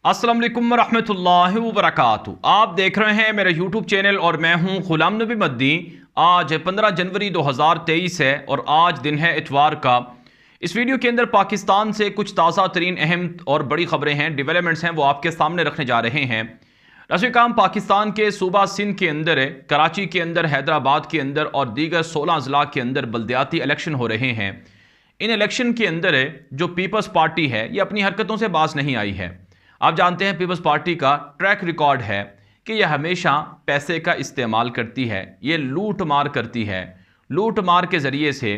अस्सलाम वालेकुम रहमतुल्लाहि व बरकातुहू। आप देख रहे हैं मेरा यूट्यूब चैनल और मैं हूं गुलाम नबी मद्दी। आज 15 जनवरी 2023 है और आज दिन है इतवार का। इस वीडियो के अंदर पाकिस्तान से कुछ ताज़ा तरीन अहम और बड़ी खबरें हैं, डेवलपमेंट्स हैं, वो आपके सामने रखने जा रहे हैं। नाज़रीन काम पाकिस्तान के सूबा सिंध के अंदर, कराची के अंदर, हैदराबाद के अंदर और दीगर 16 अजला के अंदर बल्दियाती इलेक्शन हो रहे हैं। इन इलेक्शन के अंदर जो पीपल्स पार्टी है ये अपनी हरकतों से बाज नहीं आई है। आप जानते हैं पीपल्स पार्टी का ट्रैक रिकॉर्ड है कि यह हमेशा पैसे का इस्तेमाल करती है, ये लूट मार करती है। लूट मार के ज़रिए से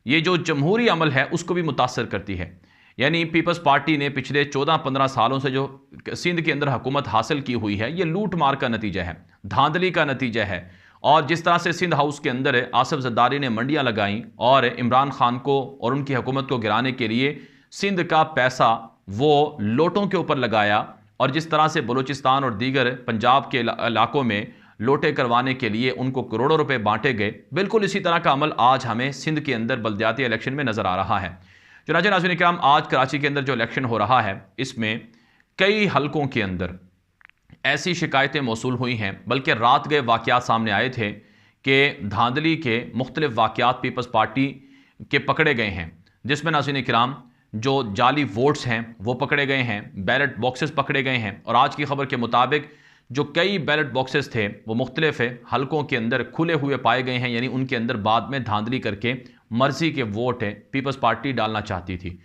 ये जो जमहूरी अमल है उसको भी मुतासर करती है। यानी पीपल्स पार्टी ने पिछले 14-15 सालों से जो सिंध के अंदर हुकूमत हासिल की हुई है ये लूट मार का नतीजा है, धांधली का नतीजा है। और जिस तरह से सिंध हाउस के अंदर आसिफ जरदारी ने मंडियाँ लगाईं और इमरान खान को और उनकी हुकूमत को गिराने के लिए सिंध का पैसा वो लोटों के ऊपर लगाया, और जिस तरह से बलूचिस्तान और दीगर पंजाब के इलाकों में लोटे करवाने के लिए उनको करोड़ों रुपए बांटे गए, बिल्कुल इसी तरह का अमल आज हमें सिंध के अंदर बल्दियाती इलेक्शन में नज़र आ रहा है। चुनांचे नाज़रीन किराम, आज कराची के अंदर जो इलेक्शन हो रहा है इसमें कई हलकों के अंदर ऐसी शिकायतें मौसूल हुई हैं, बल्कि रात गए वाक़यात सामने आए थे कि धांधली के मुख्तलिफ वाक़यात पीपल्स पार्टी के पकड़े गए हैं, जिसमें नाज़रीन किराम जो जाली वोट्स हैं वो पकड़े गए हैं, बैलेट बॉक्सेस पकड़े गए हैं। और आज की खबर के मुताबिक जो कई बैलेट बॉक्सेस थे वो मुख्तलिफ हलकों के अंदर खुले हुए पाए गए हैं, यानी उनके अंदर बाद में धांधली करके मर्जी के वोट पीपल्स पार्टी डालना चाहती थी।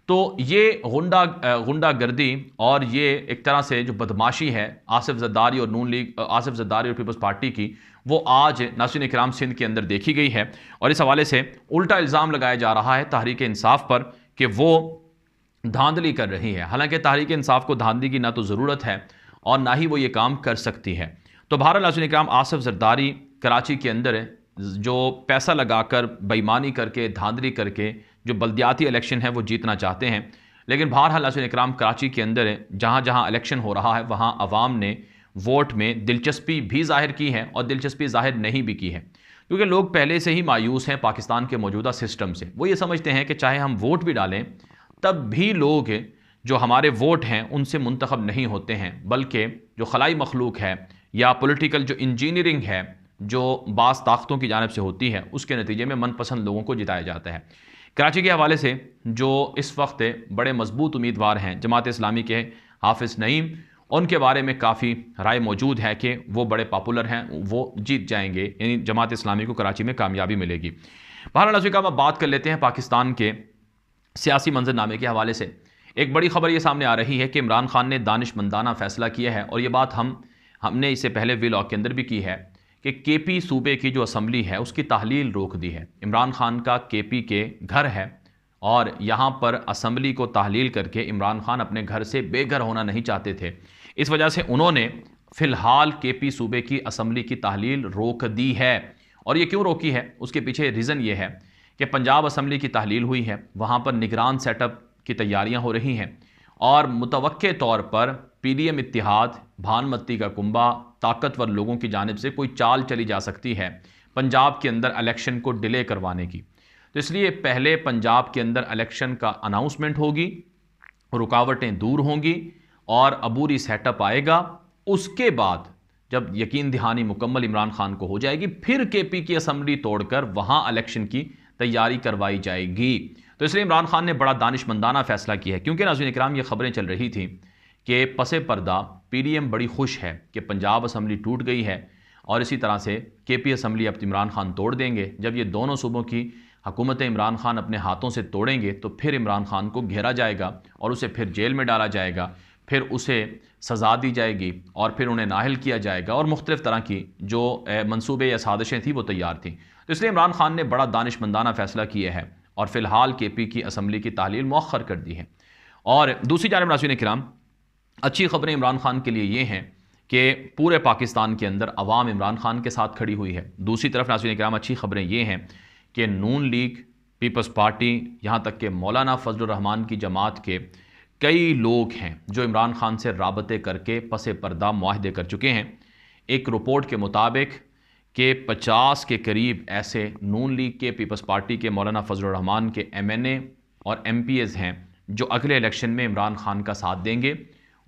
तो ये गुंडागर्दी और ये एक तरह से जो बदमाशी है आसिफ जरदारी और नून लीग, आसिफ जरदारी और पीपल्स पार्टी की, वो आज नाज़रीन किराम सिंध के अंदर देखी गई है। और इस हवाले से उल्टा इल्ज़ाम लगाया जा रहा है तहरीक इंसाफ पर कि वो धांधली कर रही है। हालांकि तहरीक इंसाफ को धांधली की ना तो ज़रूरत है और ना ही वो ये काम कर सकती है। तो बहरहाल नाज़रीन किराम, आसिफ जरदारी कराची के अंदर जो पैसा लगाकर बेईमानी करके धांधली करके जो बल्दियाती इलेक्शन है वो जीतना चाहते हैं, लेकिन बहरहाल नाज़रीन किराम कराची के अंदर जहाँ जहाँ इलेक्शन हो रहा है वहाँ अवाम ने वोट में दिलचस्पी भी ज़ाहिर की है और दिलचस्पी ज़ाहिर नहीं भी की है, क्योंकि लोग पहले से ही मायूस हैं पाकिस्तान के मौजूदा सिस्टम से। वो ये समझते हैं कि चाहे हम वोट भी डालें तब भी लोग जो हमारे वोट हैं उनसे मुंतखब नहीं होते हैं, बल्कि जो खलाई मखलूक है या पॉलिटिकल जो इंजीनियरिंग है जो बास ताकतों की जानिब से होती है उसके नतीजे में मनपसंद लोगों को जिताया जाता है। कराची के हवाले से जो इस वक्त बड़े मजबूत उम्मीदवार हैं जमात इस्लामी के हाफिज़ नईम, उनके बारे में काफ़ी राय मौजूद है कि वो बड़े पॉपुलर हैं, वो जीत जाएंगे, यानी जमात इस्लामी को कराची में कामयाबी मिलेगी। बहरहाल नाज़रीन का बात कर लेते हैं पाकिस्तान के सियासी मंजरनामे के हवाले से। एक बड़ी खबर ये सामने आ रही है कि इमरान खान ने दानिशमंदाना फ़ैसला किया है, और ये बात हमने इससे पहले व्लॉग के अंदर भी की है कि केपी सूबे की जो असम्बली है उसकी तहलील रोक दी है। इमरान खान का केपी के घर है और यहाँ पर असम्बली को तहलील करके इमरान खान अपने घर से बेघर होना नहीं चाहते थे। इस वजह से उन्होंने फ़िलहाल केपी सूबे की असम्बली की तहलील रोक दी है। और ये क्यों रोकी है, उसके पीछे रीज़न ये है कि पंजाब असम्बली की तहलील हुई है, वहाँ पर निगरान सेटअप की तैयारियाँ हो रही हैं और मुतवक्के तौर पर पीडीएम इत्तिहाद, भानमती का कुंबा, ताकतवर लोगों की जानिब से कोई चाल चली जा सकती है पंजाब के अंदर इलेक्शन को डिले करवाने की। तो इसलिए पहले पंजाब के अंदर इलेक्शन का अनाउंसमेंट होगी, रुकावटें दूर होंगी और अबूरी सेटअप आएगा। उसके बाद जब यकीन दहानी मुकम्मल इमरान खान को हो जाएगी, फिर केपी की असम्बली तोड़कर वहाँ इलेक्शन की तैयारी करवाई जाएगी। तो इसलिए इमरान खान ने बड़ा दानिशमंदाना फ़ैसला किया है, क्योंकि नाज़रीन इकराम ये खबरें चल रही थी कि पसे पर्दा पीडीएम बड़ी खुश है कि पंजाब असम्बली टूट गई है और इसी तरह से केपी असम्बली अब इमरान खान तोड़ देंगे। जब ये दोनों सूबों की हुकूमतें इमरान खान अपने हाथों से तोड़ेंगे तो फिर इमरान खान को घेरा जाएगा और उसे फिर जेल में डाला जाएगा, फिर उसे सज़ा दी जाएगी और फिर उन्हें नाहल किया जाएगा, और मुख्तलिफ़ तरह की जो मंसूबे या साजिशें थी वो तैयार थी। तो इसलिए इमरान खान ने बड़ा दानिशमंदाना फ़ैसला किया है और फ़िलहाल केपी की असम्बली की तहलील मौखर कर दी है। और दूसरी जानिब नाज़रीन किराम, अच्छी खबरें इमरान खान के लिए ये हैं कि पूरे पाकिस्तान के अंदर अवाम इमरान खान के साथ खड़ी हुई है। दूसरी तरफ नाज़रीन किराम, अच्छी खबरें ये हैं कि नून लीग, पीपल्स पार्टी, यहाँ तक कि मौलाना फजलुर रहमान की जमात के कई लोग हैं जो इमरान खान से राबते करके पसे पर्दा मुआहदे कर चुके हैं। एक रिपोर्ट के मुताबिक कि 50 के करीब ऐसे नून लीग के, पीपल्स पार्टी के, मौलाना फजलुर रहमान के MNA और MPs हैं जो अगले इलेक्शन में इमरान खान का साथ देंगे